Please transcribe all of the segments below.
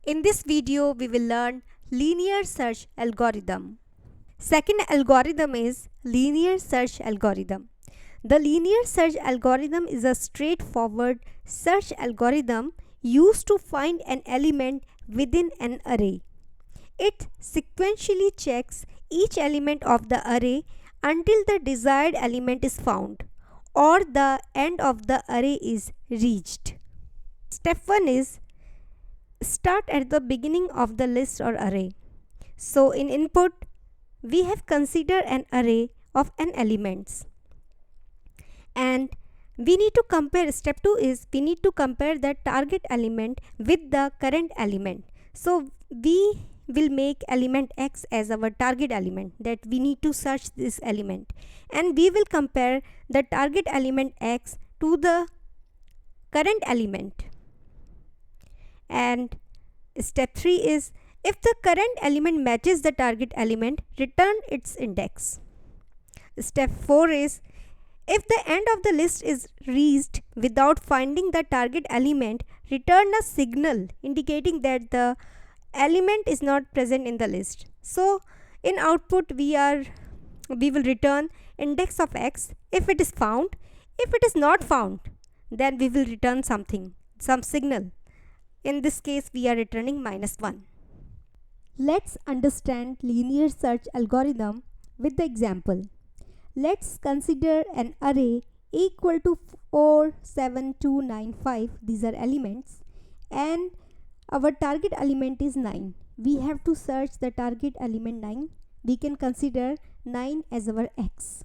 In this video, we will learn linear search algorithm. Second algorithm is linear search algorithm. The linear search algorithm is a straightforward search algorithm used to find an element within an array. It sequentially checks each element of the array until the desired element is found or the end of the array is reached. Step 1 is start at the beginning of the list or array. So in input, we have considered an array of n elements. And we need to compare, step 2 is we need to compare the target element with the current element. So we will make element x as our target element, that we need to search this element, and we will compare the target element x to the current element. And step 3 is if the current element matches the target element, return its index. Step 4 is if the end of the list is reached without finding the target element, return a signal indicating that the element is not present in the list. So in output we will return index of x if it is found. If it is not found, then we will return something, some signal. In this case, we are returning -1. Let's understand linear search algorithm with the example. Let's consider an array equal to 4, 7, 2, 9, 5. These are elements, and our target element is 9. We have to search the target element 9. We can consider 9 as our x.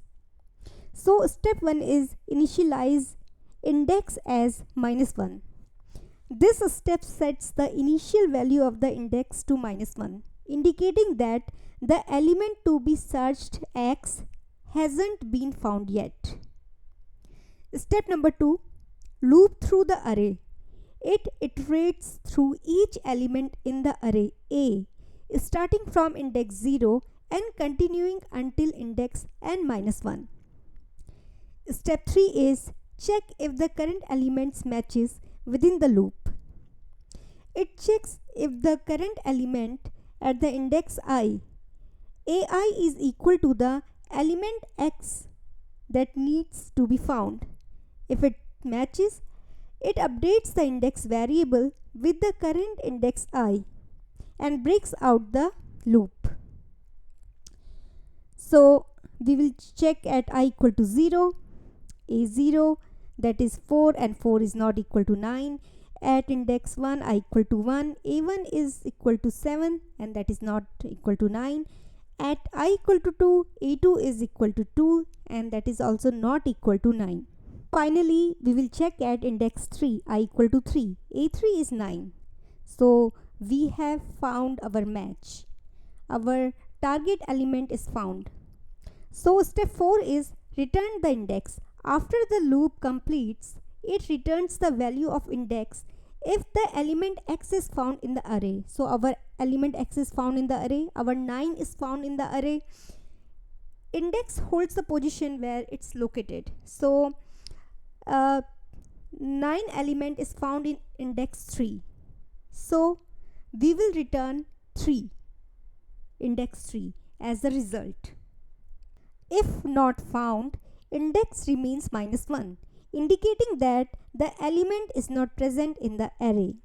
So step 1 is initialize index as -1. This step sets the initial value of the index to -1, indicating that the element to be searched x hasn't been found yet. Step number 2, loop through the array. It iterates through each element in the array A, starting from index 0 and continuing until index n-1. Step 3 is check if the current elements matches within the loop. It checks if the current element at the index I, ai is equal to the element x that needs to be found. If it matches, it updates the index variable with the current index I and breaks out the loop. So we will check at I equal to 0, a0, that is 4, and 4 is not equal to 9. At index 1, I equal to 1, a1 is equal to 7, and that is not equal to 9. At I equal to 2, a2 is equal to 2, and that is also not equal to 9. Finally, we will check at index 3, I equal to 3, a3 is 9. So we have found our match. Our target element is found. So step 4 is return the index. After the loop completes, it returns the value of index if the element x is found in the array. So our element x is found in the array, our 9 is found in the array. Index holds the position where it's located. So 9 element is found in index 3. So we will return 3, index 3 as the result. If not found, index remains -1, indicating that the element is not present in the array.